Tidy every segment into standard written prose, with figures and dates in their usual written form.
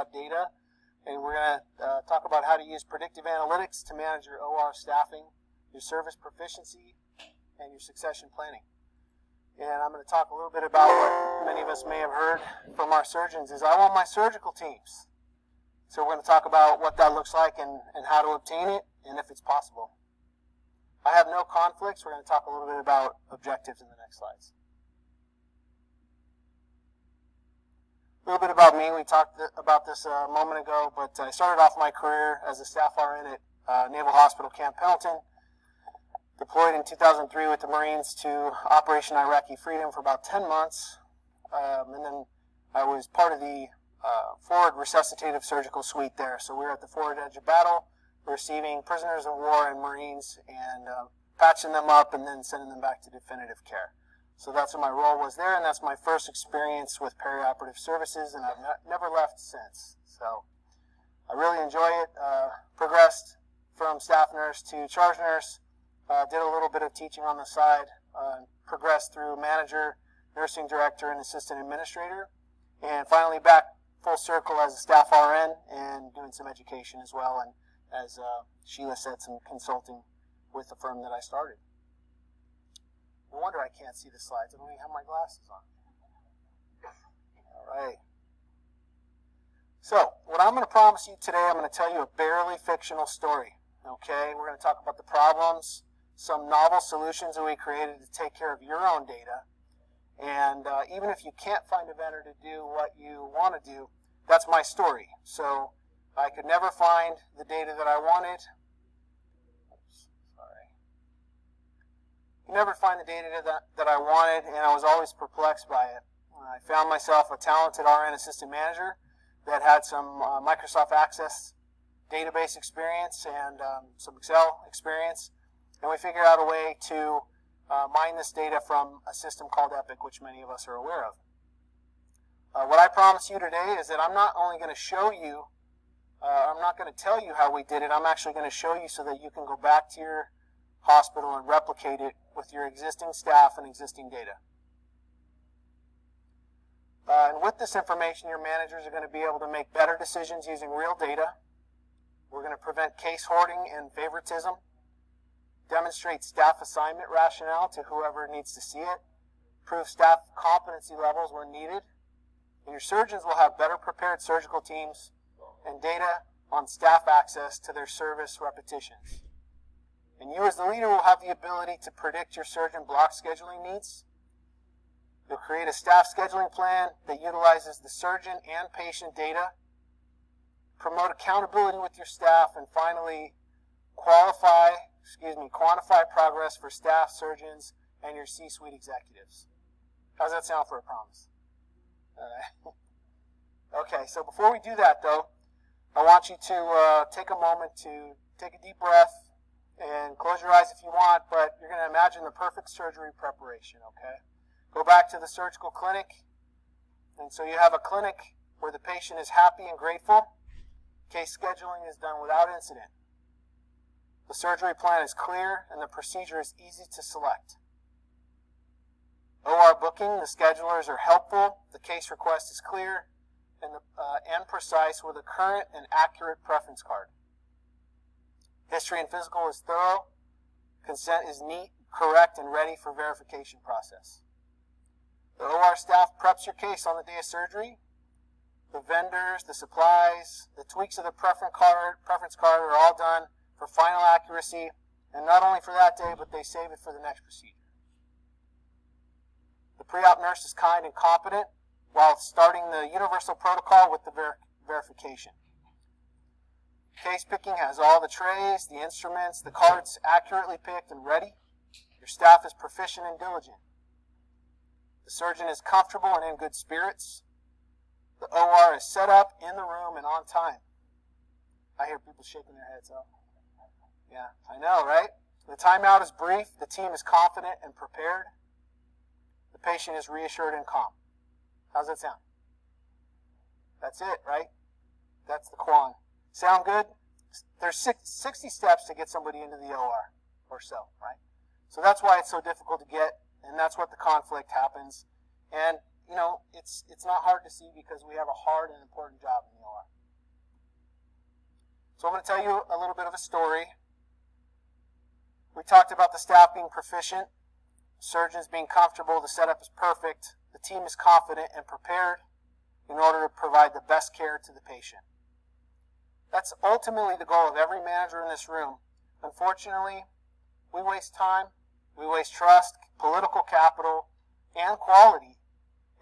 about data, and we're going to talk about how to use predictive analytics to manage your OR staffing, your service proficiency, and your succession planning. And I'm going to talk a little bit about what many of us may have heard from our surgeons is I want my surgical teams. So we're going to talk about what that looks like and how to obtain it and if it's possible. I have no conflicts. We're going to talk a little bit about objectives in the next slides. A little bit about me. We talked about this a moment ago, but I started off my career as a staff RN at Naval Hospital Camp Pendleton. Deployed in 2003 with the Marines to Operation Iraqi Freedom for about 10 months. And then I was part of the forward resuscitative surgical suite there. So we were at the forward edge of battle, receiving prisoners of war and Marines and patching them up and then sending them back to definitive care. So that's what my role was there, and that's my first experience with perioperative services, and I've never left since. So I really enjoy it. Progressed from staff nurse to charge nurse. Did a little bit of teaching on the side. Progressed through manager, nursing director, and assistant administrator. And finally back full circle as a staff RN and doing some education as well. And as Sheila said, some consulting with the firm that I started. No wonder I can't see the slides. I don't even have my glasses on. All right. So, what I'm going to promise you today, I'm going to tell you a barely fictional story. Okay? We're going to talk about the problems, some novel solutions that we created to take care of your own data. And even if you can't find a vendor to do what you want to do, that's my story. So, I could never find the data that I wanted. Never find the data that I wanted, and I was always perplexed by it. I found myself a talented RN assistant manager that had some Microsoft Access database experience and some Excel experience, and we figured out a way to mine this data from a system called Epic, which many of us are aware of. What I promise you today is that I'm not only going to show you, I'm not going to tell you how we did it, I'm actually going to show you so that you can go back to your hospital and replicate it with your existing staff and existing data. And with this information, your managers are going to be able to make better decisions using real data. We're going to prevent case hoarding and favoritism, demonstrate staff assignment rationale to whoever needs to see it, prove staff competency levels where needed, and your surgeons will have better prepared surgical teams and data on staff access to their service repetitions. And you as the leader will have the ability to predict your surgeon block scheduling needs. You'll create a staff scheduling plan that utilizes the surgeon and patient data, promote accountability with your staff, and finally quantify progress for staff, surgeons, and your C-suite executives. How does that sound for a promise? Okay, so before we do that though, I want you to take a moment to take a deep breath, and close your eyes if you want, but you're going to imagine the perfect surgery preparation, okay? Go back to the surgical clinic, and so you have a clinic where the patient is happy and grateful. Case scheduling is done without incident. The surgery plan is clear, and the procedure is easy to select. OR booking, the schedulers are helpful, the case request is clear, and precise with a current and accurate preference card. History and physical is thorough. Consent is neat, correct, and ready for verification process. The OR staff preps your case on the day of surgery. The vendors, the supplies, the tweaks of the preference card are all done for final accuracy, and not only for that day, but they save it for the next procedure. The pre-op nurse is kind and competent while starting the universal protocol with the verification. Case picking has all the trays, the instruments, the cards accurately picked and ready. Your staff is proficient and diligent. The surgeon is comfortable and in good spirits. The OR is set up in the room and on time. I hear people shaking their heads up. Yeah, I know, right? The timeout is brief. The team is confident and prepared. The patient is reassured and calm. How's that sound? That's it, right? That's the Quan. Sound good? There's 60 steps to get somebody into the OR or so, right? So that's why it's so difficult to get, and that's what the conflict happens. And, you know, it's not hard to see because we have a hard and important job in the OR. So I'm going to tell you a little bit of a story. We talked about the staff being proficient, surgeons being comfortable, the setup is perfect, the team is confident and prepared in order to provide the best care to the patient. That's ultimately the goal of every manager in this room. Unfortunately, we waste time, we waste trust, political capital, and quality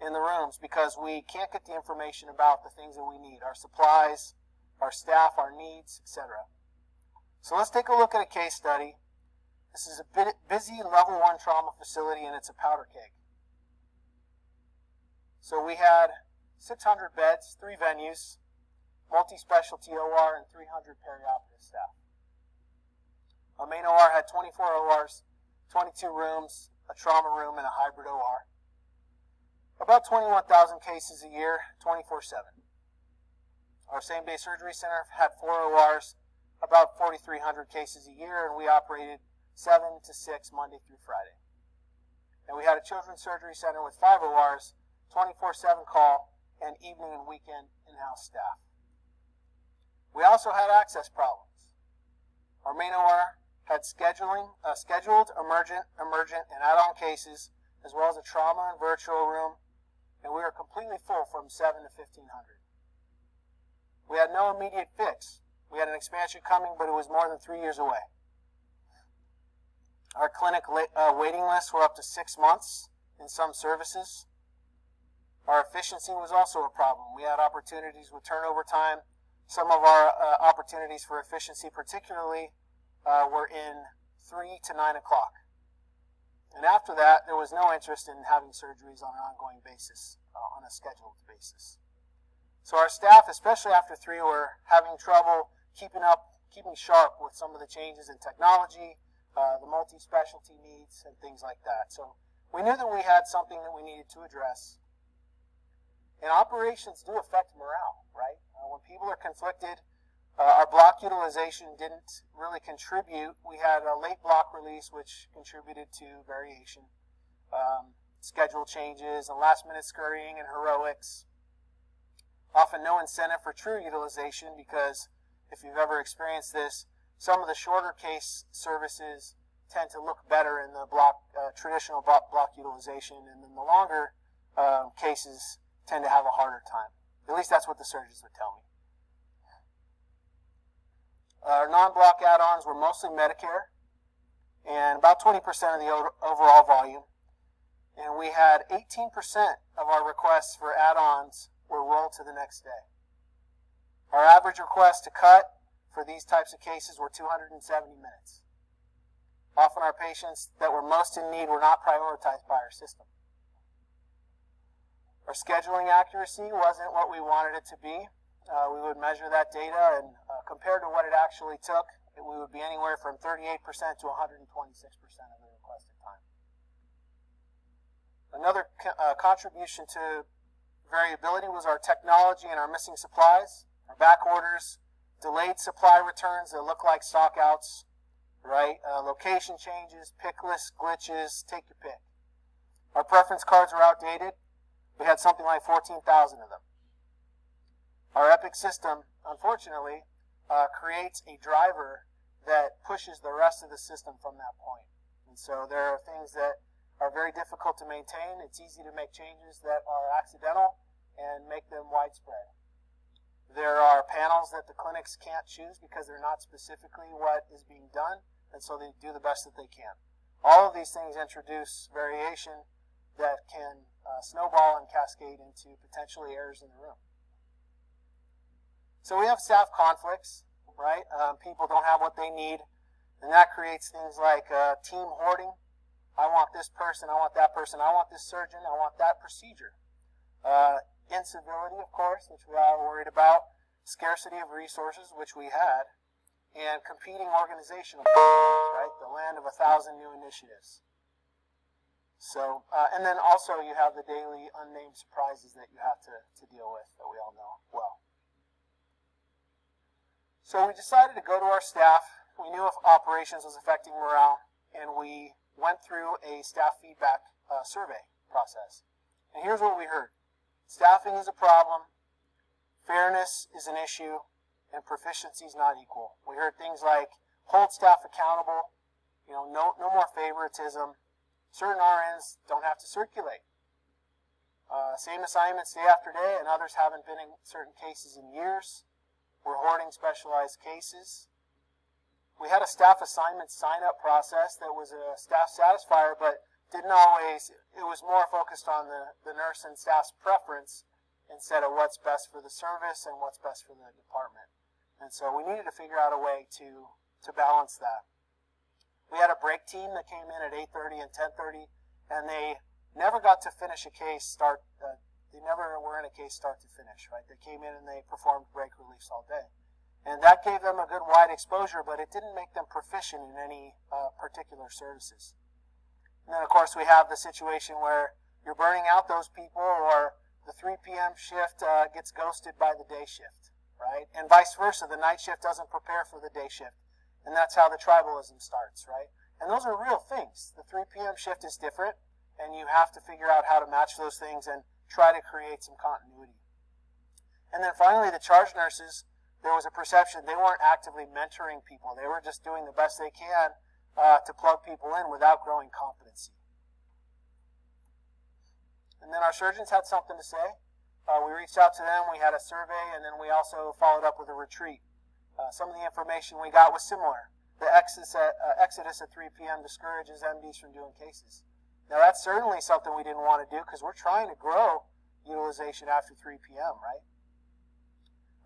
in the rooms because we can't get the information about the things that we need, our supplies, our staff, our needs, etc. So let's take a look at a case study. This is a busy level 1 trauma facility and it's a powder keg. So we had 600 beds, 3 venues, multi-specialty OR, and 300 perioperative staff. Our main OR had 24 ORs, 22 rooms, a trauma room, and a hybrid OR. About 21,000 cases a year, 24/7. Our same-day surgery center had 4 ORs, about 4,300 cases a year, and we operated 7 to 6 Monday through Friday. And we had a children's surgery center with 5 ORs, 24/7 call, and evening and weekend in-house staff. We also had access problems. Our main OR had scheduled, emergent, and add-on cases, as well as a trauma and virtual room, and we were completely full from 7 to 1,500. We had no immediate fix. We had an expansion coming, but it was more than 3 years away. Our clinic waiting lists were up to 6 months in some services. Our efficiency was also a problem. We had opportunities with turnover time. Some of our opportunities for efficiency particularly were in 3 to 9 o'clock. And after that, there was no interest in having surgeries on an ongoing basis, on a scheduled basis. So our staff, especially after 3, were having trouble keeping sharp with some of the changes in technology, the multi-specialty needs, and things like that. So we knew that we had something that we needed to address. And operations do affect morale, right? When people are conflicted, our block utilization didn't really contribute. We had a late block release, which contributed to variation, schedule changes, and last-minute scurrying and heroics. Often no incentive for true utilization because, if you've ever experienced this, some of the shorter case services tend to look better in the traditional block utilization, and then the longer cases tend to have a harder time. At least that's what the surgeons would tell me. Our non-block add-ons were mostly Medicare, and about 20% of the overall volume. And we had 18% of our requests for add-ons were rolled to the next day. Our average request to cut for these types of cases were 270 minutes. Often our patients that were most in need were not prioritized by our system. Our scheduling accuracy wasn't what we wanted it to be. We would measure that data, and compared to what it actually took, we would be anywhere from 38% to 126% of the requested time. Another contribution to variability was our technology and our missing supplies, our back orders, delayed supply returns that look like stockouts, right? Location changes, pick list glitches, take your pick. Our preference cards were outdated. We had something like 14,000 of them. Our Epic system, unfortunately, creates a driver that pushes the rest of the system from that point. And so there are things that are very difficult to maintain. It's easy to make changes that are accidental and make them widespread. There are panels that the clinics can't choose because they're not specifically what is being done, and so they do the best that they can. All of these things introduce variation that can snowball and cascade into potentially errors in the room. So we have staff conflicts, right? People don't have what they need, and that creates things like team hoarding. I want this person, I want that person, I want this surgeon, I want that procedure. Incivility, of course, which we are worried about. Scarcity of resources, which we had. And competing organizational problems, right? The land of 1,000 new initiatives. So, and then also you have the daily unnamed surprises that you have to deal with that we all know well. So we decided to go to our staff. We knew if operations was affecting morale, and we went through a staff feedback survey process. And here's what we heard. Staffing is a problem, fairness is an issue, and proficiency is not equal. We heard things like hold staff accountable, no more favoritism. Certain RNs don't have to circulate. Same assignments day after day, and others haven't been in certain cases in years. We're hoarding specialized cases. We had a staff assignment sign-up process that was a staff satisfier, but didn't always, it was more focused on the nurse and staff's preference instead of what's best for the service and what's best for the department. And so we needed to figure out a way to balance that. We had a break team that came in at 8:30 and 10:30, and they never got to finish a case they never were in a case start to finish, right? They came in and they performed break reliefs all day. And that gave them a good wide exposure, but it didn't make them proficient in any particular services. And then, of course, we have the situation where you're burning out those people, or the 3 p.m. shift gets ghosted by the day shift, right? And vice versa, the night shift doesn't prepare for the day shift. And that's how the tribalism starts, right? And those are real things. The 3 p.m. shift is different, and you have to figure out how to match those things and try to create some continuity. And then finally, the charge nurses, there was a perception they weren't actively mentoring people. They were just doing the best they can to plug people in without growing competency. And then our surgeons had something to say. We reached out to them, we had a survey, and then we also followed up with a retreat. Some of the information we got was similar. The exodus at 3 p.m. discourages MDs from doing cases. Now, that's certainly something we didn't want to do because we're trying to grow utilization after 3 p.m., right?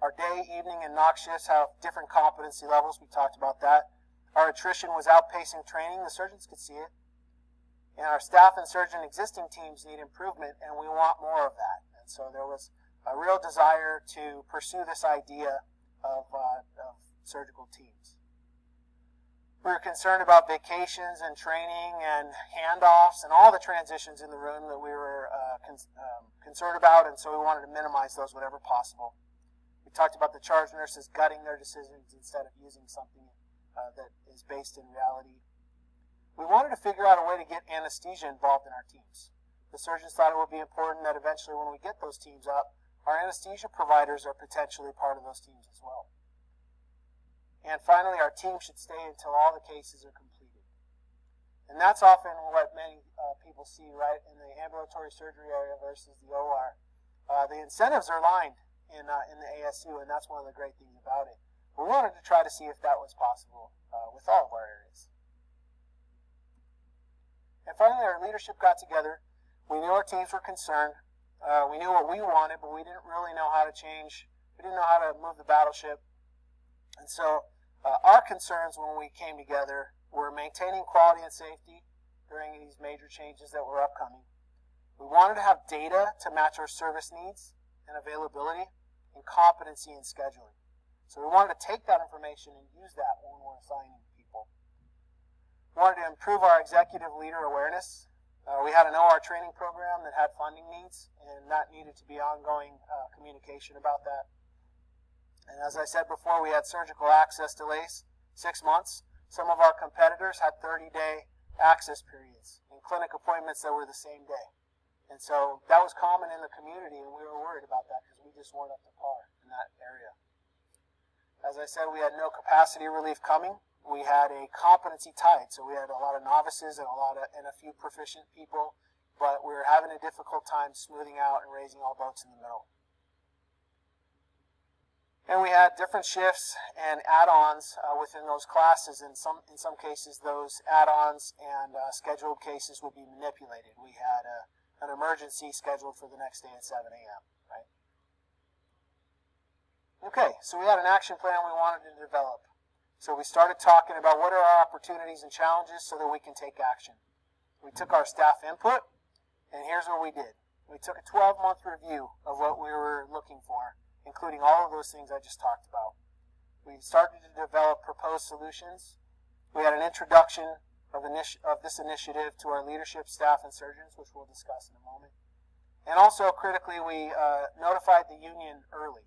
Our day, evening, and knock shifts have different competency levels. We talked about that. Our attrition was outpacing training. The surgeons could see it. And our staff and surgeon existing teams need improvement, and we want more of that. And so there was a real desire to pursue this idea of surgical teams. We were concerned about vacations and training and handoffs and all the transitions in the room that we were concerned about, and so we wanted to minimize those whenever possible. We talked about the charge nurses gutting their decisions instead of using something that is based in reality. We wanted to figure out a way to get anesthesia involved in our teams. The surgeons thought it would be important that eventually when we get those teams up, our anesthesia providers are potentially part of those teams as well. And finally, our team should stay until all the cases are completed. And that's often what many people see, right, in the ambulatory surgery area versus the OR. The incentives are aligned in the ASU, and that's one of the great things about it. We wanted to try to see if that was possible with all of our areas. And finally, our leadership got together. We knew our teams were concerned. We knew what we wanted, but we didn't really know how to change. We didn't know how to move the battleship. And so our concerns when we came together were maintaining quality and safety during these major changes that were upcoming. We wanted to have data to match our service needs and availability, and competency in scheduling. So we wanted to take that information and use that when we're assigning people. We wanted to improve our executive leader awareness. We had an OR training program that had funding needs, and that needed to be ongoing communication about that. And as I said before, we had surgical access delays, 6 months. Some of our competitors had 30-day access periods and clinic appointments that were the same day. And so that was common in the community, and we were worried about that because we just weren't up to par in that area. As I said, we had no capacity relief coming. We had a competency tide, so we had a lot of novices and a few proficient people, but we were having a difficult time smoothing out and raising all boats in the middle. And we had different shifts and add-ons within those classes. In some cases, those add-ons and scheduled cases would be manipulated. We had an emergency scheduled for the next day at 7 a.m., right? Okay, so we had an action plan we wanted to develop. So we started talking about what are our opportunities and challenges so that we can take action. We took our staff input, and here's what we did. We took a 12-month review of what we were looking for, including all of those things I just talked about. We started to develop proposed solutions. We had an introduction of this initiative to our leadership, staff, and surgeons, which we'll discuss in a moment. And also, critically, we notified the union early.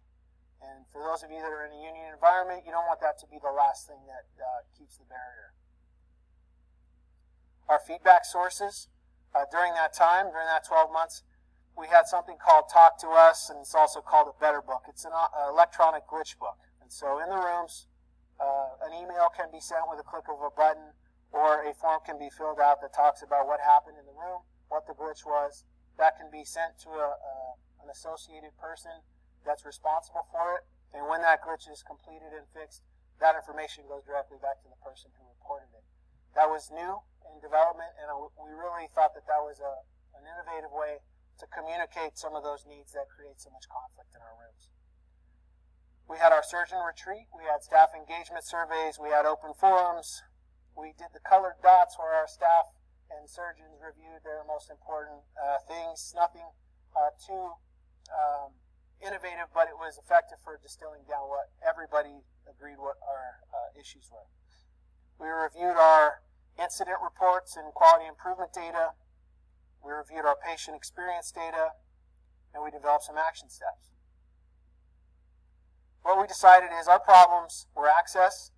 And for those of you that are in a union environment, you don't want that to be the last thing that keeps the barrier. Our feedback sources, during that time, during that 12 months, we had something called Talk to Us, and it's also called a Better Book. It's an electronic glitch book. And And so in the rooms, an email can be sent with a click of a button, or a form can be filled out that talks about what happened in the room, what the glitch was. That can be sent to an associated person that's responsible for it. And when that glitch is completed and fixed, that information goes directly back to the person who reported it. That was new in development, and we really thought that that was an innovative way to communicate some of those needs that create so much conflict in our rooms. We had our surgeon retreat, we had staff engagement surveys, we had open forums, we did the colored dots where our staff and surgeons reviewed their most important things. Nothing too innovative, but it was effective for distilling down what everybody agreed what our issues were. We reviewed our incident reports and quality improvement data. We reviewed our patient experience data, and we developed some action steps. What we decided is our problems were access.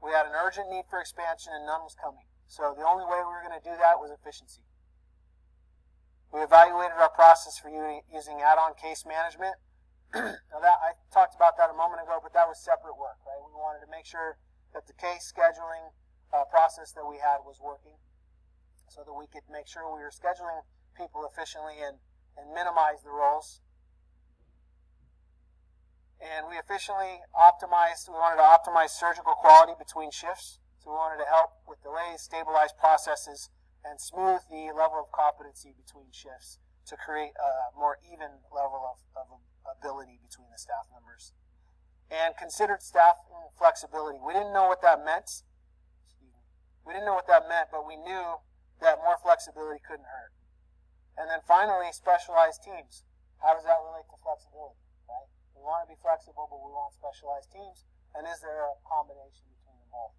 We had an urgent need for expansion, and none was coming. So the only way we were going to do that was efficiency. We evaluated our process for using add-on case management. Now that I talked about that a moment ago, but that was separate work, right? We wanted to make sure that the case scheduling process that we had was working, so that we could make sure we were scheduling people efficiently and minimize the roles. And we efficiently optimized, we wanted to optimize surgical quality between shifts. So we wanted to help with delays, stabilize processes, and smooth the level of competency between shifts to create a more even level of ability between the staff members. And considered staff flexibility. We didn't know what that meant. We didn't know what that meant, but we knew that more flexibility couldn't hurt. And then finally, specialized teams. How does that relate to flexibility, right? We want to be flexible, but we want specialized teams. And is there a combination between them both?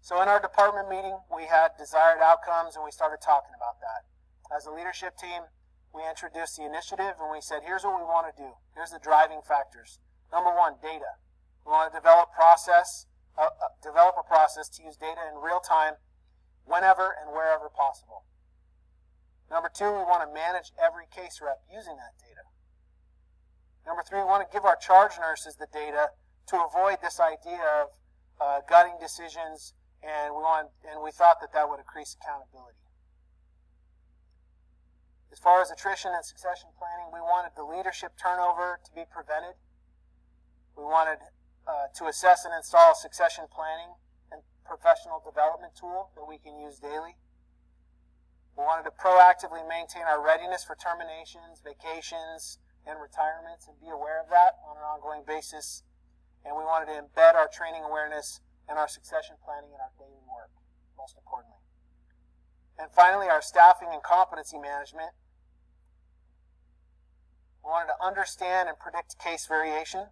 So in our department meeting, we had desired outcomes, and we started talking about that. As a leadership team, we introduced the initiative, and we said, here's what we want to do. Here's the driving factors. Number one, data. We want to develop a process to use data in real time, whenever and wherever possible. Number two, we want to manage every case rep using that data. Number three, we want to give our charge nurses the data to avoid this idea of gutting decisions, and we thought that would increase accountability. As far as attrition and succession planning, we wanted the leadership turnover to be prevented. We wanted to assess and install a succession planning and professional development tool that we can use daily. We wanted to proactively maintain our readiness for terminations, vacations, and retirements, and be aware of that on an ongoing basis. And we wanted to embed our training awareness and our succession planning in our daily work, most importantly. And finally, our staffing and competency management. We wanted to understand and predict case variation,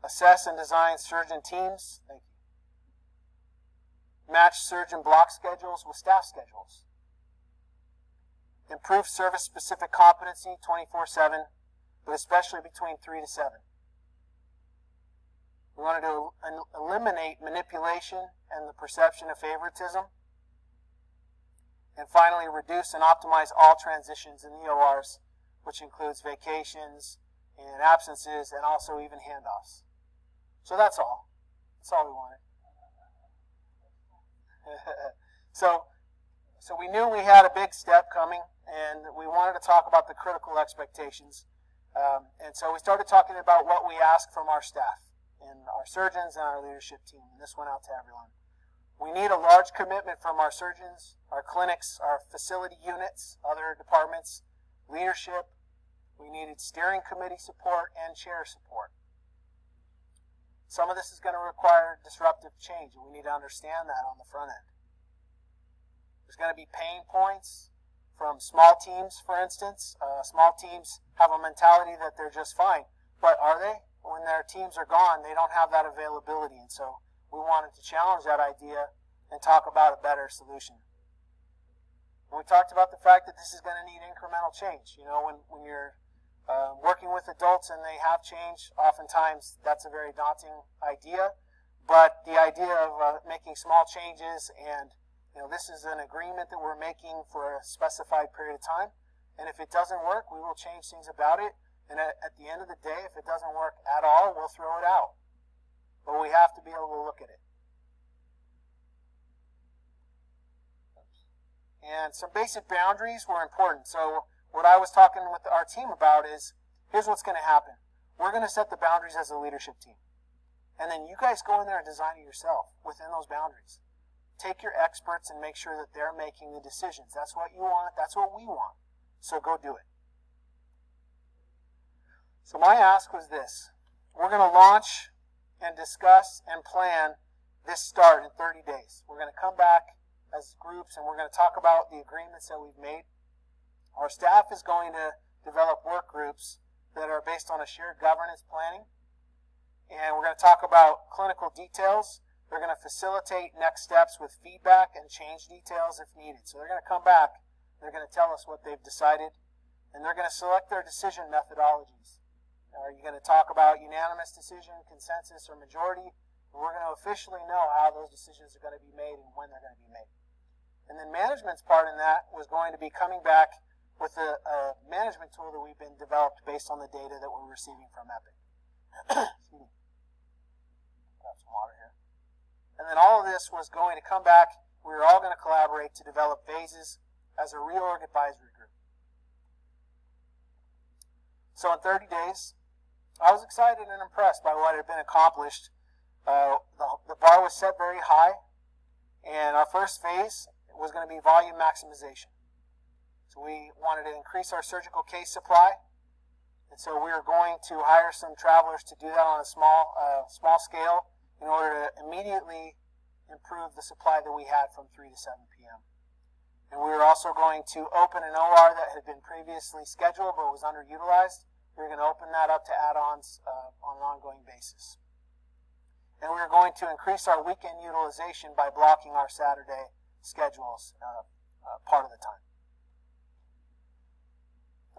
assess and design surgeon teams, match surgeon block schedules with staff schedules, improve service-specific competency 24/7, but especially between 3 to 7. We wanted to eliminate manipulation and the perception of favoritism. And finally, reduce and optimize all transitions in the ORs, which includes vacations and absences and also even handoffs. So that's all. That's all we wanted. So we knew we had a big step coming, and we wanted to talk about the critical expectations. And so we started talking about what we ask from our staff and our surgeons and our leadership team. And this went out to everyone. We need a large commitment from our surgeons, our clinics, our facility units, other departments, leadership. We needed steering committee support and chair support. Some of this is going to require disruptive change, and we need to understand that on the front end. There's going to be pain points from small teams, for instance. Small teams have a mentality that they're just fine, but are they? When their teams are gone, they don't have that availability, and so we wanted to challenge that idea and talk about a better solution. And we talked about the fact that this is going to need incremental change. You know, when you're working with adults and they have change, oftentimes that's a very daunting idea. But the idea of making small changes, and this is an agreement that we're making for a specified period of time. And if it doesn't work, we will change things about it. And at the end of the day, if it doesn't work at all, we'll throw it out. But we have to be able to look at it. And some basic boundaries were important. So what I was talking with our team about is, here's what's going to happen. We're going to set the boundaries as a leadership team. And then you guys go in there and design it yourself within those boundaries. Take your experts and make sure that they're making the decisions. That's what you want. That's what we want. So go do it. So my ask was this. We're going to launch and discuss and plan this start in 30 days. We're going to come back as groups and we're going to talk about the agreements that we've made. Our staff is going to develop work groups that are based on a shared governance planning. And we're going to talk about clinical details. They're going to facilitate next steps with feedback and change details if needed. So they're going to come back. They're going to tell us what they've decided. And they're going to select their decision methodologies. Are you going to talk about unanimous decision, consensus, or majority? We're going to officially know how those decisions are going to be made and when they're going to be made. And then management's part in that was going to be coming back with a management tool that we've been developed based on the data that we're receiving from Epic. Excuse me. Got some water here. And then all of this was going to come back. We were all going to collaborate to develop phases as a reorg advisory group. So in 30 days, I was excited and impressed by what had been accomplished. The bar was set very high, and our first phase was going to be volume maximization. So we wanted to increase our surgical case supply, and so we were going to hire some travelers to do that on a small scale in order to immediately improve the supply that we had from 3 to 7 p.m. And we were also going to open an OR that had been previously scheduled but was underutilized. We were going to open that up to add-ons on an ongoing basis. And we were going to increase our weekend utilization by blocking our Saturday schedules part of the time.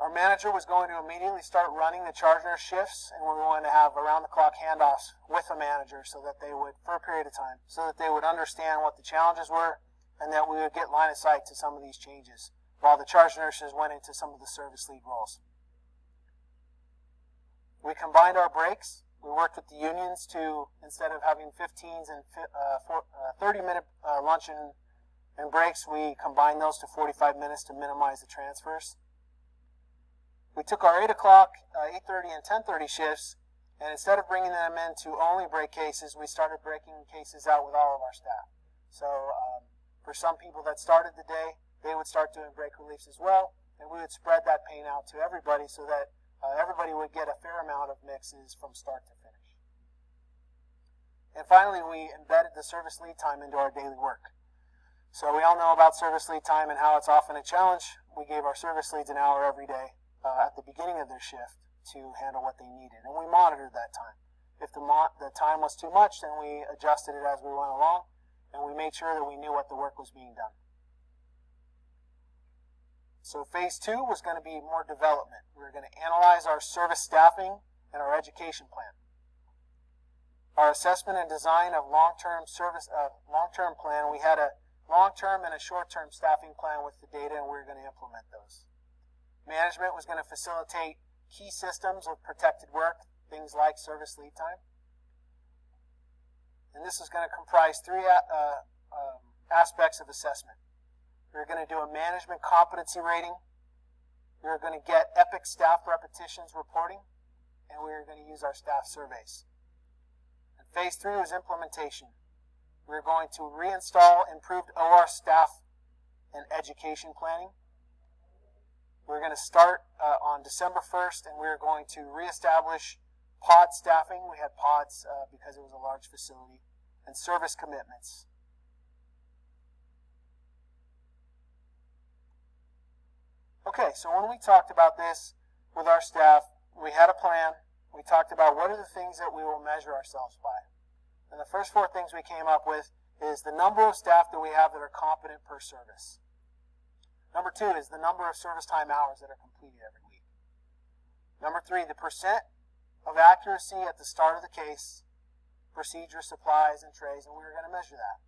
Our manager was going to immediately start running the charge nurse shifts, and we were going to have around-the-clock handoffs with the manager so that they would, for a period of time, so that they would understand what the challenges were and that we would get line of sight to some of these changes while the charge nurses went into some of the service lead roles. We combined our breaks. We worked with the unions to, instead of having 15s and 30-minute lunch and breaks, we combined those to 45 minutes to minimize the transfers. We took our 8 o'clock, 8:30, and 10:30 shifts, and instead of bringing them in to only break cases, we started breaking cases out with all of our staff. So for some people that started the day, they would start doing break reliefs as well, and we would spread that pain out to everybody so that everybody would get a fair amount of mixes from start to finish. And finally, we embedded the service lead time into our daily work. So we all know about service lead time and how it's often a challenge. We gave our service leads an hour every day at the beginning of their shift to handle what they needed. And we monitored that time. If the time was too much, then we adjusted it as we went along, and we made sure that we knew what the work was being done. So phase 2 was going to be more development. We were going to analyze our service staffing and our education plan. Our assessment and design of long-term plan, we had a long-term and a short-term staffing plan with the data, and we were going to implement those. Management was going to facilitate key systems of protected work, things like service lead time. And this is going to comprise 3 aspects of assessment. We're going to do a management competency rating. We're going to get Epic staff repetitions reporting, and we're going to use our staff surveys. And phase 3 was implementation. We're going to reinstall improved OR staff and education planning. We're going to start on December 1st, and we're going to reestablish pod staffing. We had pods because it was a large facility, and service commitments. Okay, so when we talked about this with our staff, we had a plan. We talked about what are the things that we will measure ourselves by. And the first 4 things we came up with is the number of staff that we have that are competent per service. Number 2 is the number of service time hours that are completed every week. Number 3, the percent of accuracy at the start of the case, procedure, supplies, and trays, and we were going to measure that.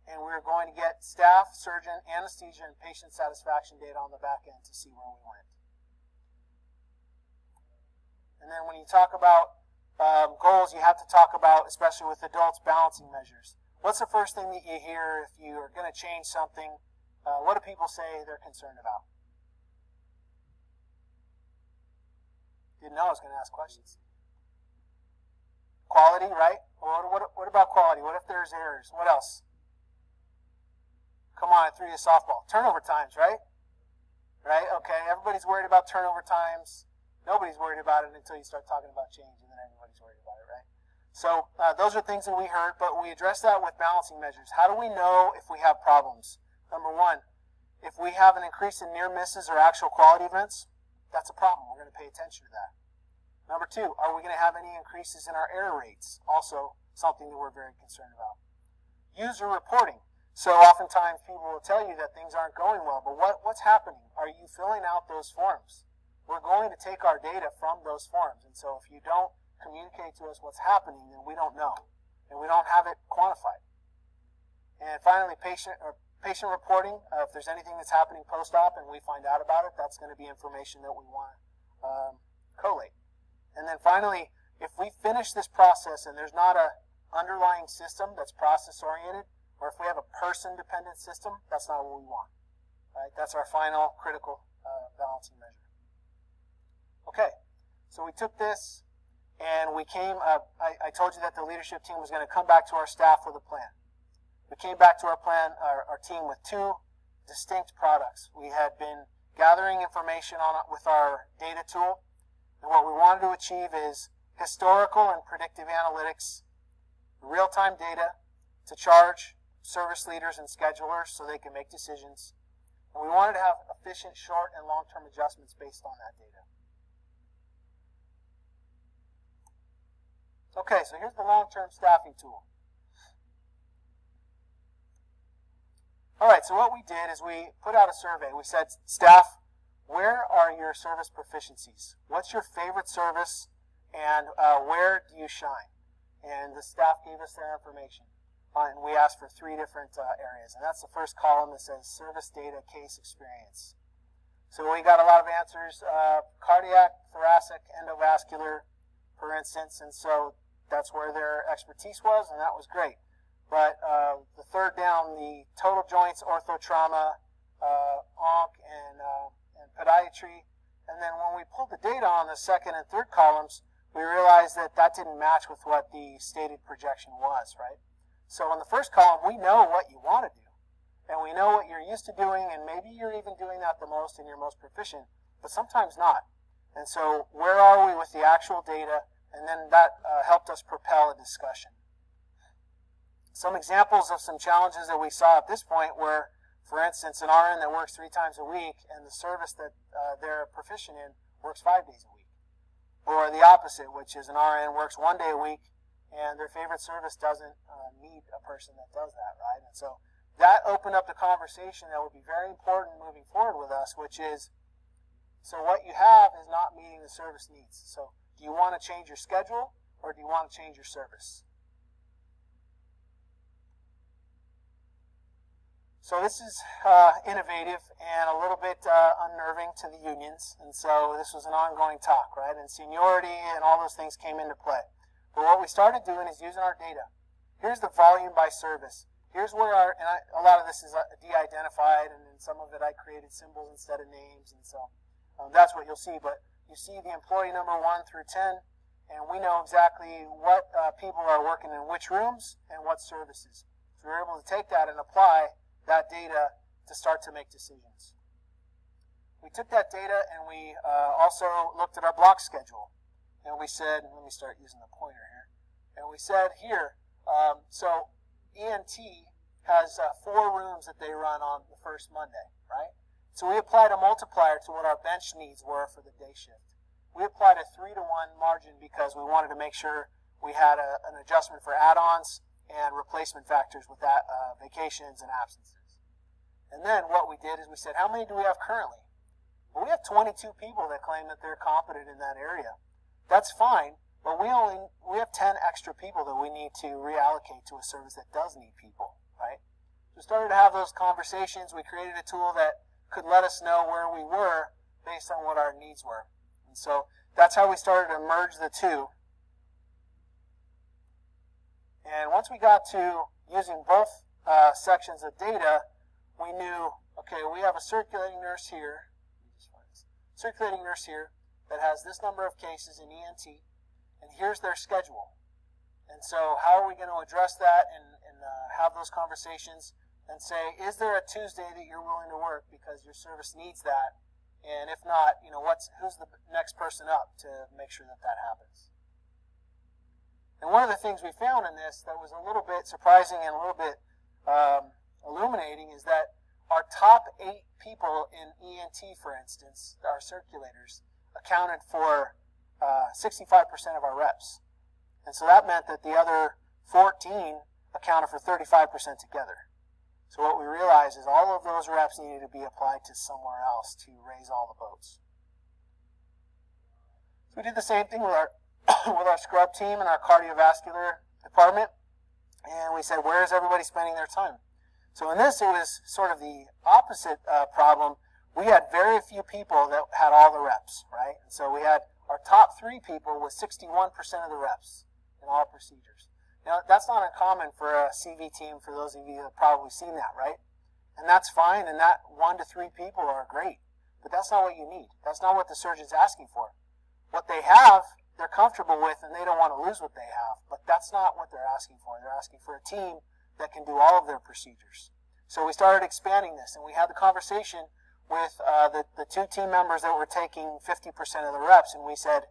And we're going to get staff, surgeon, anesthesia, and patient satisfaction data on the back end to see where we went. when you talk about goals, you have to talk about, especially with adults, balancing measures. What's the first thing that you hear if you are going to change something? What do people say they're concerned about? Didn't know I was going to ask questions. Quality, right? What about quality? What if there's errors? What else? Come on, I threw you a softball. Turnover times, right? Right? Okay, everybody's worried about turnover times. Nobody's worried about it until you start talking about change, and then everybody's worried about it, right? So those are things that we heard, but we address that with balancing measures. How do we know if we have problems? Number one, if we have an increase in near misses or actual quality events, that's a problem. We're going to pay attention to that. Number two, are we going to have any increases in our error rates? Also something that we're very concerned about. User reporting. So oftentimes people will tell you that things aren't going well, but what's happening? Are you filling out those forms? We're going to take our data from those forms, and so if you don't communicate to us what's happening, then we don't know, and we don't have it quantified. And finally, patient reporting. If there's anything that's happening post-op and we find out about it, that's going to be information that we want to collate. And then finally, if we finish this process and there's not a underlying system that's process-oriented, or if we have a person-dependent system, that's not what we want. Right? That's our final critical balancing measure. Okay, so we took this and we came, I told you that the leadership team was going to come back to our staff with a plan. We came back to our plan, our team, with two distinct products. We had been gathering information on it with our data tool, and what we wanted to achieve is historical and predictive analytics, real-time data to charge service leaders and schedulers so they can make decisions. And we wanted to have efficient short and long-term adjustments based on that data. Okay, so here's the long-term staffing tool. All right, so what we did is we put out a survey. We said, staff, where are your service proficiencies? What's your favorite service, and where do you shine? And the staff gave us their information. And we asked for three different areas. And that's the first column that says service data case experience. So we got a lot of answers, cardiac, thoracic, endovascular, for instance. And so that's where their expertise was, and that was great. But the third down, the total joints, orthotrauma, onc, and podiatry. And then when we pulled the data on the second and third columns, we realized that that didn't match with what the stated projection was, right? So in the first column, we know what you want to do, and we know what you're used to doing, and maybe you're even doing that the most and you're most proficient, but sometimes not. And so where are we with the actual data? And then that helped us propel a discussion. Some examples of some challenges that we saw at this point were, for instance, an RN that works 3 times a week and the service that they're proficient in works 5 days a week. Or the opposite, which is an RN works 1 day a week and their favorite service doesn't need a person that does that, right? And so that opened up the conversation that would be very important moving forward with us, which is, so what you have is not meeting the service needs. So do you want to change your schedule or do you want to change your service? So this is innovative and a little bit unnerving to the unions. And so this was an ongoing talk, right? And seniority and all those things came into play. But what we started doing is using our data. Here's the volume by service. Here's where a lot of this is de-identified, and in some of it I created symbols instead of names. And so that's what you'll see. But you see the employee number 1 through 10, and we know exactly what people are working in which rooms and what services. So we're able to take that and apply that data to start to make decisions. We took that data and we also looked at our block schedule. And we said, let me start using the pointer here. And we said here, so ENT has 4 rooms that they run on the first Monday, right? So we applied a multiplier to what our bench needs were for the day shift. We applied a 3-to-1 margin because we wanted to make sure we had an adjustment for add-ons and replacement factors with that, vacations and absences. And then what we did is we said, how many do we have currently? Well, we have 22 people that claim that they're competent in that area. That's fine, but we have 10 extra people that we need to reallocate to a service that does need people, right? So we started to have those conversations. We created a tool that could let us know where we were based on what our needs were. And so that's how we started to merge the two. And once we got to using both sections of data, we knew, okay, we have a circulating nurse here, that has this number of cases in ENT, and here's their schedule. And so how are we going to address that and have those conversations and say, is there a Tuesday that you're willing to work because your service needs that? And if not, who's the next person up to make sure that that happens? And one of the things we found in this that was a little bit surprising and a little bit illuminating is that our top 8 people in ENT, for instance, our circulators, accounted for 65% of our reps. And so that meant that the other 14 accounted for 35% together. So what we realized is all of those reps needed to be applied to somewhere else to raise all the boats. So we did the same thing with our with our scrub team and our cardiovascular department, and we said, where is everybody spending their time? So in this, it was sort of the opposite problem. We had very few people that had all the reps, right? And so we had our top 3 people with 61% of the reps in all procedures. Now, that's not uncommon for a CV team, for those of you that have probably seen that, right? And that's fine, and that 1 to 3 people are great. But that's not what you need. That's not what the surgeon's asking for. What they have, they're comfortable with, and they don't want to lose what they have. But that's not what they're asking for. They're asking for a team that can do all of their procedures. So we started expanding this, and we had the conversation with the 2 team members that were taking 50% of the reps, and we said,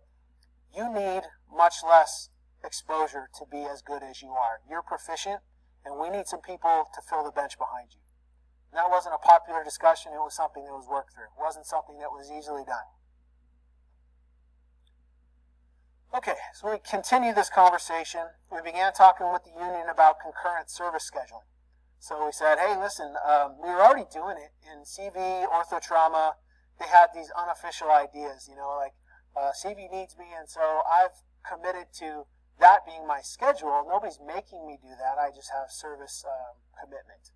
you need much less exposure to be as good as you are. You're proficient, and we need some people to fill the bench behind you. And that wasn't a popular discussion. It was something that was worked through. It wasn't something that was easily done. Okay, so we continued this conversation. We began talking with the union about concurrent service scheduling. So we said, hey, listen, we were already doing it in CV, orthotrauma. They had these unofficial ideas, like CV needs me, and so I've committed to that being my schedule. Nobody's making me do that. I just have service commitment.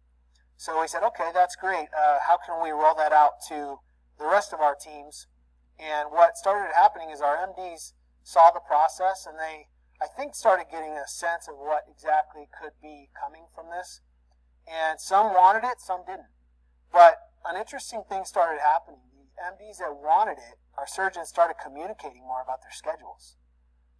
So we said, okay, that's great. How can we roll that out to the rest of our teams? And what started happening is our MDs saw the process, and they, I think, started getting a sense of what exactly could be coming from this. And some wanted it, some didn't. But an interesting thing started happening. The MDs that wanted it, our surgeons started communicating more about their schedules.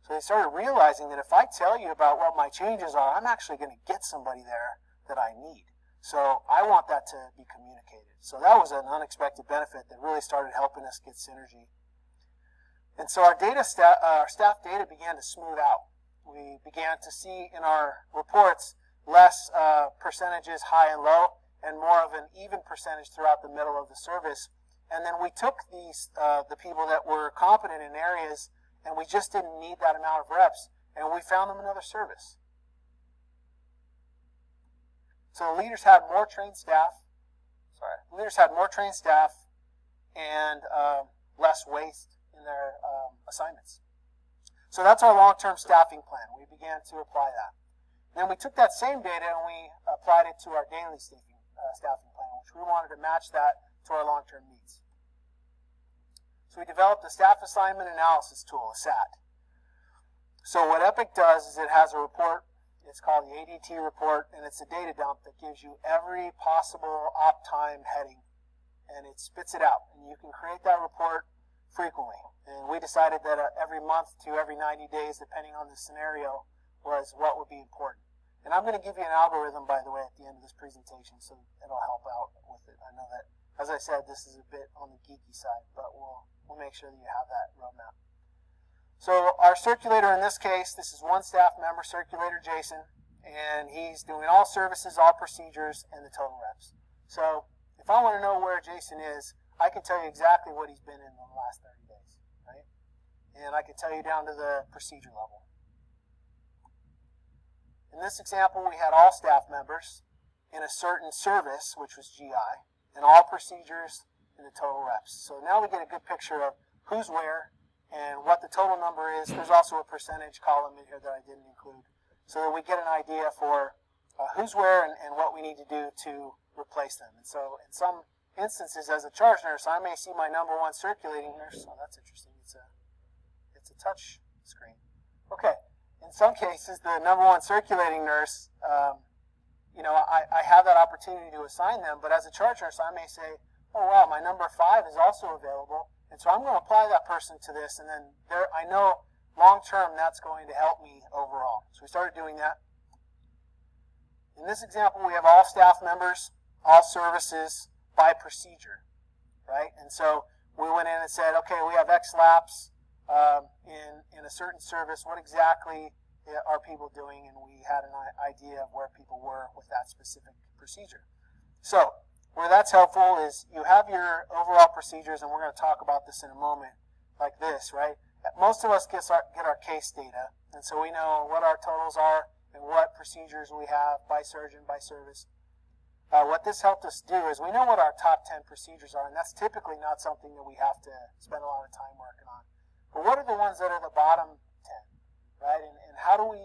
So they started realizing that if I tell you about what my changes are, I'm actually going to get somebody there that I need. So I want that to be communicated. So that was an unexpected benefit that really started helping us get synergy. And so our staff data began to smooth out. We began to see in our reports less percentages high and low, and more of an even percentage throughout the middle of the service. And then we took these the people that were competent in areas, and we just didn't need that amount of reps, and we found them another service. So the leaders had more trained staff. And less waste in their assignments. So that's our long-term staffing plan. We began to apply that. Then we took that same data and we applied it to our daily staffing plan, which we wanted to match that to our long-term needs. So we developed a staff assignment analysis tool, a SAT. So what Epic does is it has a report. It's called the ADT report, and it's a data dump that gives you every possible op time heading, and it spits it out. And you can create that report frequently. And we decided that every month to every 90 days, depending on the scenario, was what would be important. And I'm going to give you an algorithm, by the way, at the end of this presentation, so it'll help out with it. I know that, as I said, this is a bit on the geeky side, but we'll make sure that you have that roadmap. So our circulator in this case, this is one staff member, circulator Jason, and he's doing all services, all procedures, and the total reps. So if I want to know where Jason is, I can tell you exactly what he's been in the last 30 days, right? And I can tell you down to the procedure level. In this example, we had all staff members in a certain service, which was GI, and all procedures and the total reps. So now we get a good picture of who's where and what the total number is. There's also a percentage column in here that I didn't include, so that we get an idea for who's where and what we need to do to replace them. And so in some instances, as a charge nurse, I may see my number one circulating nurse. Oh, that's interesting. It's touch screen. Okay. In some cases, the number one circulating nurse, I have that opportunity to assign them, but as a charge nurse, I may say, oh, wow, my number 5 is also available, and so I'm going to apply that person to this, and then I know long-term that's going to help me overall. So we started doing that. In this example, we have all staff members, all services by procedure, right? And so we went in and said, okay, we have X laps in a certain service. What exactly are people doing? And we had an idea of where people were with that specific procedure. So where that's helpful is you have your overall procedures, and we're going to talk about this in a moment, like this, right? Most of us get our case data, and so we know what our totals are and what procedures we have by surgeon, by service. What this helped us do is we know what our top 10 procedures are, and that's typically not something that we have to spend a lot of time working on. But what are the ones that are the bottom 10, right? And how do we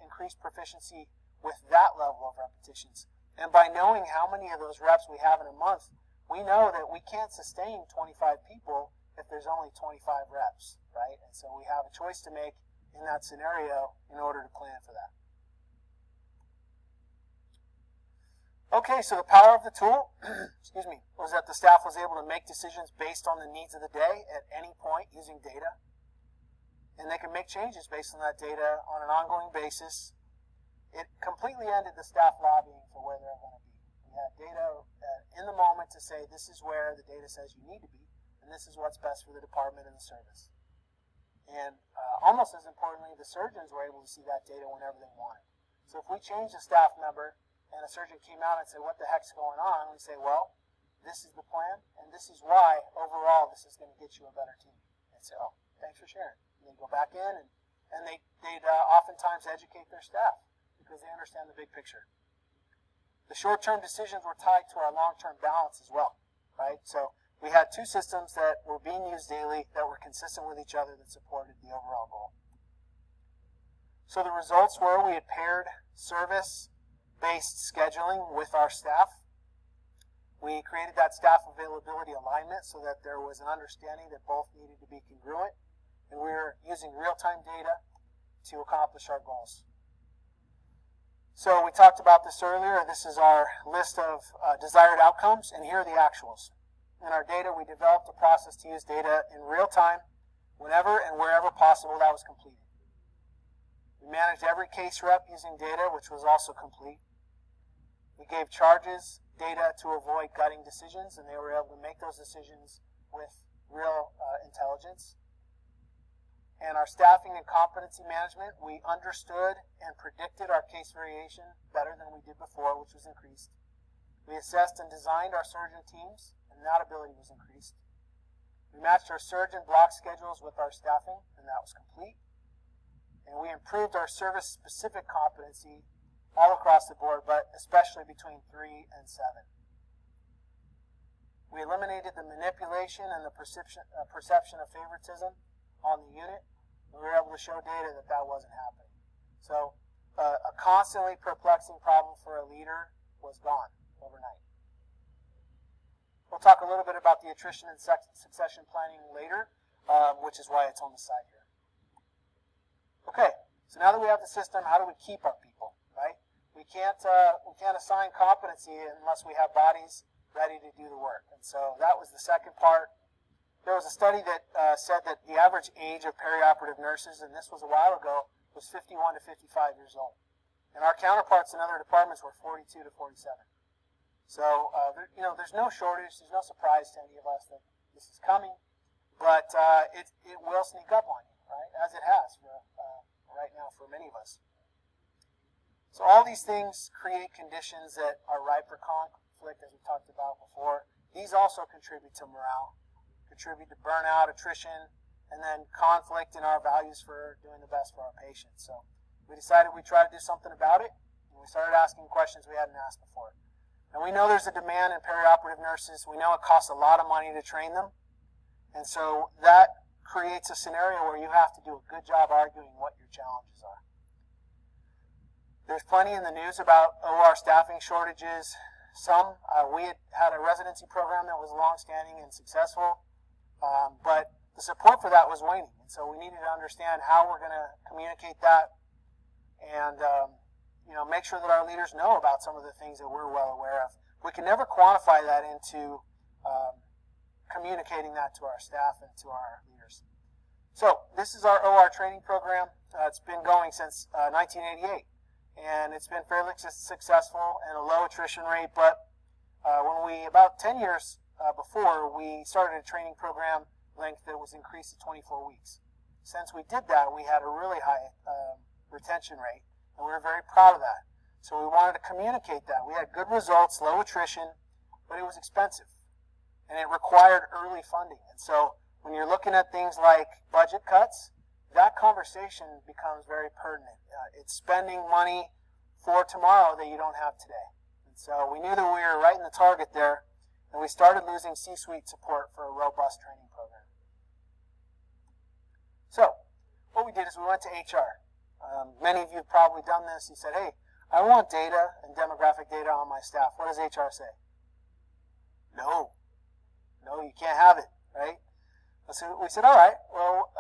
increase proficiency with that level of repetitions? And by knowing how many of those reps we have in a month, we know that we can't sustain 25 people if there's only 25 reps, right? And so we have a choice to make in that scenario in order to plan for that. Okay, so the power of the tool, was that the staff was able to make decisions based on the needs of the day at any point using data. And they can make changes based on that data on an ongoing basis. It completely ended the staff lobbying for where they're going to be. We had data in the moment to say this is where the data says you need to be, and this is what's best for the department and the service. And almost as importantly, the surgeons were able to see that data whenever they wanted. So if we changed a staff member and a surgeon came out and said, what the heck's going on? We say, well, this is the plan, and this is why, overall, this is going to get you a better team. And say, oh, thanks for sharing. And they go back in, and they'd oftentimes educate their staff because they understand the big picture. The short-term decisions were tied to our long-term balance as well, right? So we had 2 systems that were being used daily that were consistent with each other that supported the overall goal. So the results were we had paired service-based scheduling with our staff. We created that staff availability alignment so that there was an understanding that both needed to be congruent, and we were using real-time data to accomplish our goals. So we talked about this earlier. This is our list of desired outcomes, and here are the actuals. In our data, we developed a process to use data in real time, whenever and wherever possible that was completed. We managed every case rep using data, which was also complete. We gave charges data to avoid gutting decisions, and they were able to make those decisions with real intelligence. And our staffing and competency management, we understood and predicted our case variation better than we did before, which was increased. We assessed and designed our surgeon teams, and that ability was increased. We matched our surgeon block schedules with our staffing, and that was complete. And we improved our service-specific competency all across the board, but especially between 3 and 7. We eliminated the manipulation and the perception of favoritism on the unit, and we were able to show data that that wasn't happening. So a constantly perplexing problem for a leader was gone overnight. We'll talk a little bit about the attrition and succession planning later, which is why it's on the side here. Okay, so now that we have the system, how do we keep our people, right? We can't assign competency unless we have bodies ready to do the work. And so that was the second part. There was a study that said that the average age of perioperative nurses, and this was a while ago, was 51 to 55 years old. And our counterparts in other departments were 42 to 47. So, there's no shortage, there's no surprise to any of us that this is coming, but it will sneak up on you, right, as it has for right now for many of us. So all these things create conditions that are ripe for conflict, as we talked about before. These also contribute to morale, contribute to burnout, attrition, and then conflict in our values for doing the best for our patients. So we decided we'd try to do something about it, and we started asking questions we hadn't asked before. And we know there's a demand in perioperative nurses. We know it costs a lot of money to train them. And so that creates a scenario where you have to do a good job arguing what your challenges are. There's plenty in the news about OR staffing shortages. We had a residency program that was long-standing and successful, but the support for that was waning. And so we needed to understand how we're going to communicate that and, make sure that our leaders know about some of the things that we're well aware of. We can never quantify that into communicating that to our staff and to our leaders. So this is our OR training program. It's been going since 1988, and it's been fairly successful and a low attrition rate. But about 10 years before, we started a training program length that was increased to 24 weeks. Since we did that, we had a really high retention rate, and we were very proud of that. So we wanted to communicate that. We had good results, low attrition, but it was expensive, and it required early funding. And so when you're looking at things like budget cuts, that conversation becomes very pertinent. It's spending money for tomorrow that you don't have today. And so we knew that we were right in the target there, and we started losing C-suite support for a robust training program. So what we did is we went to HR. Many of you have probably done this. You said, hey, I want data and demographic data on my staff. What does HR say? No, you can't have it, right? So we said, all right, well,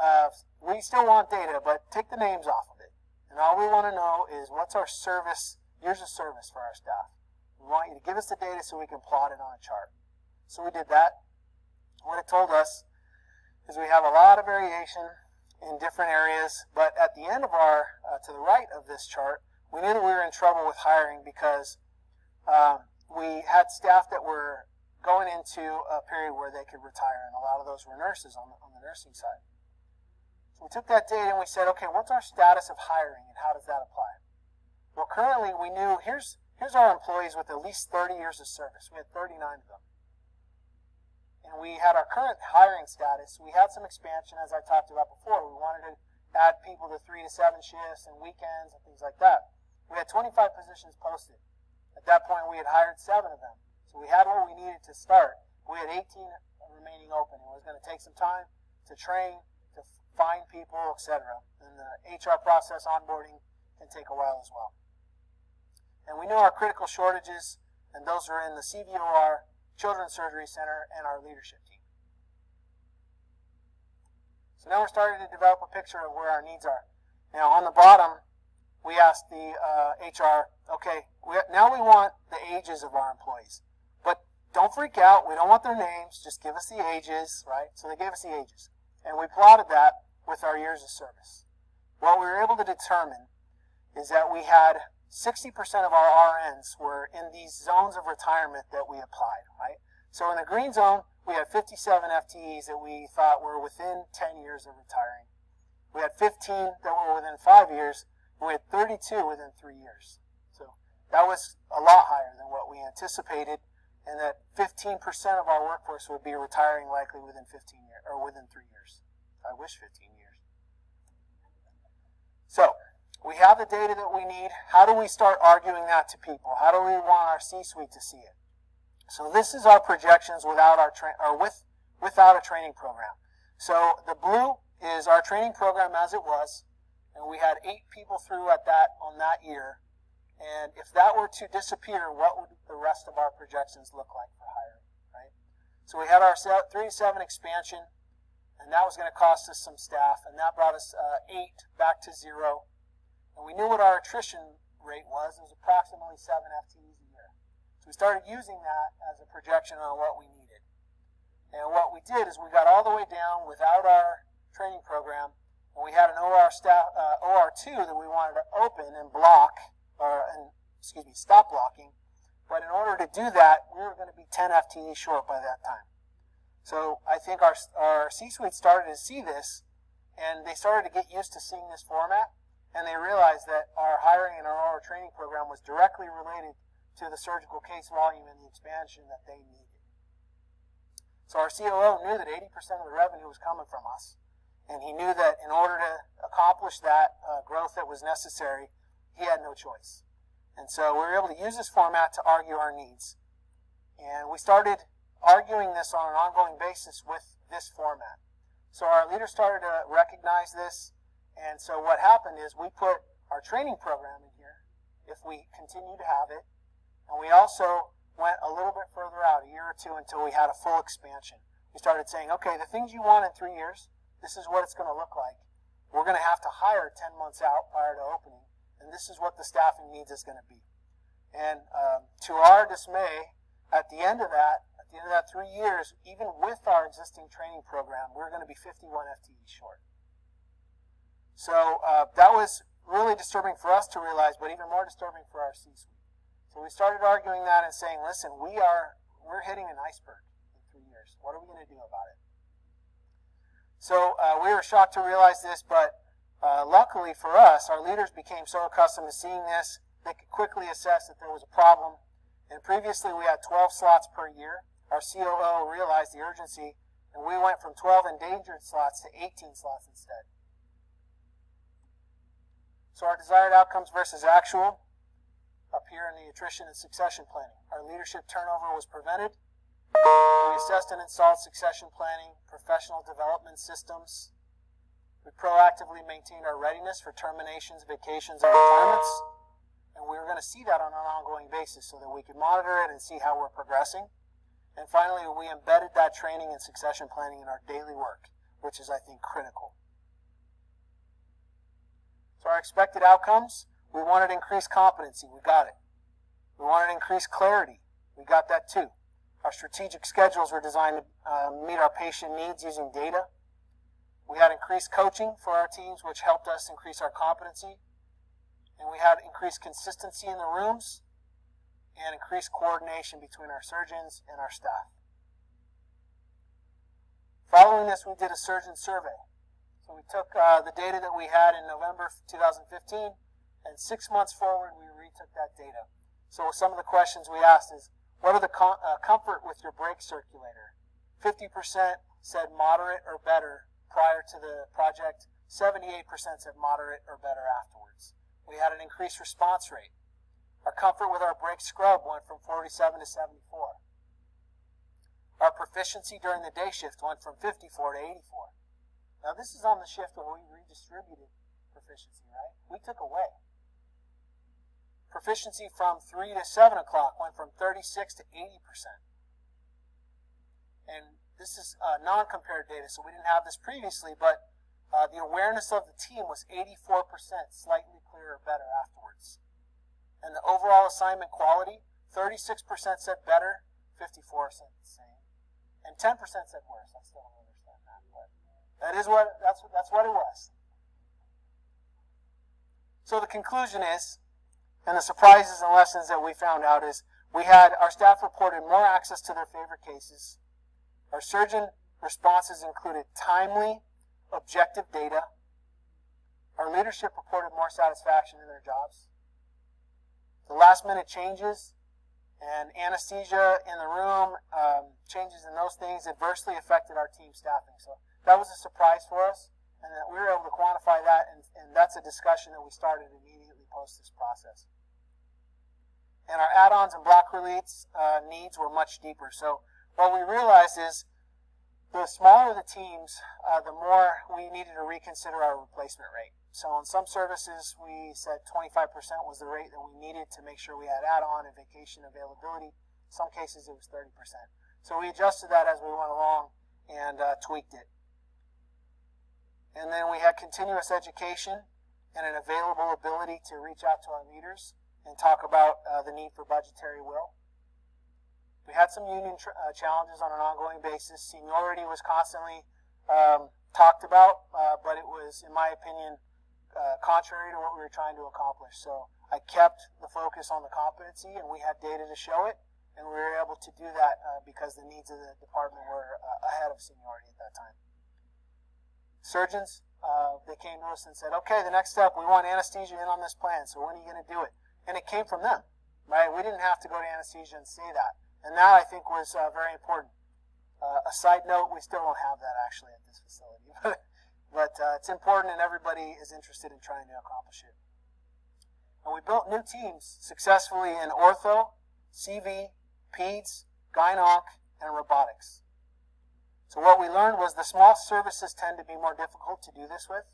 we still want data, but take the names off of it. And all we want to know is what's our service, years of service for our staff. We want you to give us the data so we can plot it on a chart. So we did that. What it told us is we have a lot of variation in different areas, but at the end of our, to the right of this chart, we knew that we were in trouble with hiring because we had staff that were going into a period where they could retire, and a lot of those were nurses on the nursing side. So we took that data and we said, okay, what's our status of hiring and how does that apply? Well, currently we knew, here's our employees with at least 30 years of service. We had 39 of them. And we had our current hiring status. We had some expansion, as I talked about before. We wanted to add people to 3 to 7 shifts and weekends and things like that. We had 25 positions posted. At that point, we had hired 7 of them. So we had what we needed to start. We had 18 remaining open. It was going to take some time to train, to find people, etc. And the HR process onboarding can take a while as well. And we knew our critical shortages, and those are in the CVOR, Children's Surgery Center, and our leadership team. So now we're starting to develop a picture of where our needs are. Now on the bottom, we asked the HR, okay, now we want the ages of our employees. But don't freak out, we don't want their names, just give us the ages, right? So they gave us the ages. And we plotted that with our years of service. What we were able to determine is that we had 60% of our RNs were in these zones of retirement that we applied, right? So in the green zone, we had 57 FTEs that we thought were within 10 years of retiring. We had 15 that were within 5 years, and we had 32 within 3 years. So that was a lot higher than what we anticipated, and that 15% of our workforce would be retiring likely within 15 years, or within 3 years. I wish 15 years. So we have the data that we need. How do we start arguing that to people? How do we want our C-suite to see it? So this is our projections without our without a training program. So the blue is our training program as it was, and we had 8 people through on that year. And if that were to disappear, what would the rest of our projections look like for hiring, right? So we had our 3 to 7 expansion, and that was going to cost us some staff, and that brought us 8 back to 0. And we knew what our attrition rate was. It was approximately 7 FTEs a year. So we started using that as a projection on what we needed. And what we did is we got all the way down without our training program, and we had an OR2 that we wanted to open and stop blocking. But in order to do that, we were going to be 10 FTEs short by that time. So I think our C-suite started to see this, and they started to get used to seeing this format. And they realized that our hiring and our OR training program was directly related to the surgical case volume and the expansion that they needed. So our COO knew that 80% of the revenue was coming from us. And he knew that in order to accomplish that growth that was necessary, he had no choice. And so we were able to use this format to argue our needs. And we started arguing this on an ongoing basis with this format. So our leaders started to recognize this. And so what happened is we put our training program in here, if we continue to have it, and we also went a little bit further out, a year or two, until we had a full expansion. We We started saying, okay, the things you want in 3 years, this is what it's going to look like. We're going to have to hire 10 months out prior to opening, and this is what the staffing needs is going to be. And to our dismay, at the end of that 3 years, even with our existing training program, we're going to be 51 FTEs short. So that was really disturbing for us to realize, but even more disturbing for our C-suite. So we started arguing that and saying, listen, we're hitting an iceberg in 3 years. What are we going to do about it? So we were shocked to realize this, but luckily for us, our leaders became so accustomed to seeing this, they could quickly assess that there was a problem. And previously we had 12 slots per year. Our COO realized the urgency, and we went from 12 endangered slots to 18 slots instead. So our desired outcomes versus actual up here in the attrition and succession planning. Our leadership turnover was prevented. We assessed and installed succession planning, professional development systems. We proactively maintained our readiness for terminations, vacations, and retirements. And we were going to see that on an ongoing basis so that we could monitor it and see how we're progressing. And finally, we embedded that training and succession planning in our daily work, which is, I think, critical. So our expected outcomes, we wanted increased competency. We got it. We wanted increased clarity. We got that too. Our strategic schedules were designed to meet our patient needs using data. We had increased coaching for our teams, which helped us increase our competency. And we had increased consistency in the rooms and increased coordination between our surgeons and our staff. Following this, we did a surgeon survey. So we took the data that we had in November 2015, and 6 months forward, we retook that data. So some of the questions we asked is, what are the comfort with your brake circulator? 50% said moderate or better prior to the project. 78% said moderate or better afterwards. We had an increased response rate. Our comfort with our brake scrub went from 47 to 74. Our proficiency during the day shift went from 54 to 84. Now this is on the shift where we redistributed proficiency, right? We took away. Proficiency from 3 to 7 o'clock went from 36 to 80%. And this is non-compared data, so we didn't have this previously, but the awareness of the team was 84%, slightly clearer or better afterwards. And the overall assignment quality, 36% said better, 54% said the same, and 10% said worse. I still don't understand that, but that's what it was. So the conclusion is, and the surprises and lessons that we found out is, we had our staff reported more access to their favorite cases. Our surgeon responses included timely, objective data. Our leadership reported more satisfaction in their jobs. The last-minute changes and anesthesia in the room, changes in those things adversely affected our team staffing. So that was a surprise for us, and that we were able to quantify that, and that's a discussion that we started immediately post this process. And our add-ons and block release needs were much deeper. So what we realized is the smaller the teams, the more we needed to reconsider our replacement rate. So on some services, we said 25% was the rate that we needed to make sure we had add-on and vacation availability. In some cases, it was 30%. So we adjusted that as we went along and tweaked it. And then we had continuous education and an available ability to reach out to our leaders and talk about the need for budgetary will. We had some union challenges on an ongoing basis. Seniority was constantly talked about, but it was, in my opinion, contrary to what we were trying to accomplish. So I kept the focus on the competency, and we had data to show it, and we were able to do that because the needs of the department were ahead of seniority at that time. Surgeons, they came to us and said, okay, the next step, we want anesthesia in on this plan, so when are you going to do it? And it came from them, right? We didn't have to go to anesthesia and say that. And that, I think, was very important. A side note, we still don't have that actually at this facility. but it's important, and everybody is interested in trying to accomplish it. And we built new teams successfully in ortho, CV, peds, gyn-onc, and robotics. So what we learned was the small services tend to be more difficult to do this with.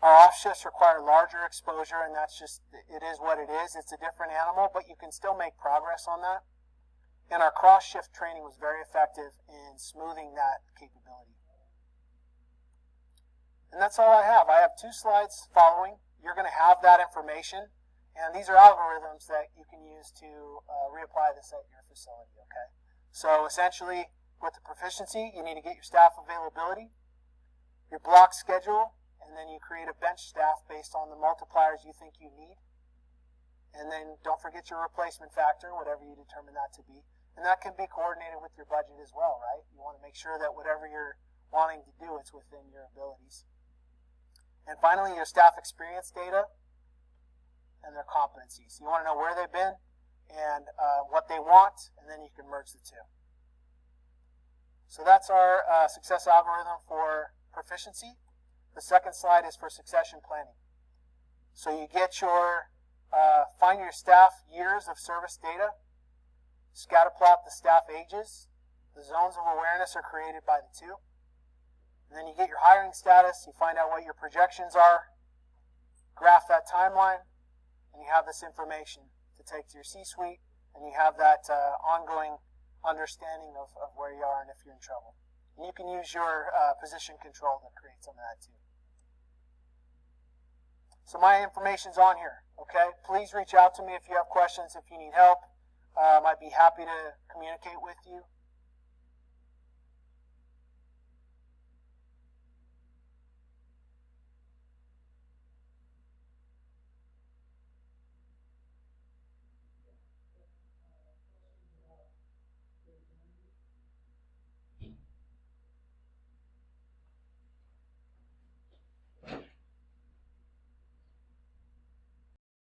Our off shifts require larger exposure, and that's just, it is what it is. It's a different animal, but you can still make progress on that. And our cross-shift training was very effective in smoothing that capability. And that's all I have. I have 2 slides following. You're going to have that information. And these are algorithms that you can use to reapply this at your facility, okay? So essentially, with the proficiency, you need to get your staff availability, your block schedule, and then you create a bench staff based on the multipliers you think you need. And then don't forget your replacement factor, whatever you determine that to be. And that can be coordinated with your budget as well, right? You want to make sure that whatever you're wanting to do, it's within your abilities. And finally, your staff experience data and their competencies. You want to know where they've been and what they want, and then you can merge the 2. So that's our success algorithm for proficiency. The second slide is for succession planning. So you get your, find your staff years of service data, scatterplot the staff ages, the zones of awareness are created by the 2, and then you get your hiring status, you find out what your projections are, graph that timeline, and you have this information to take to your C-suite, and you have that ongoing understanding of where you are and if you're in trouble. And you can use your position control to create some of that too. So my information's on here, okay? Please reach out to me if you have questions, if you need help. I'd be happy to communicate with you.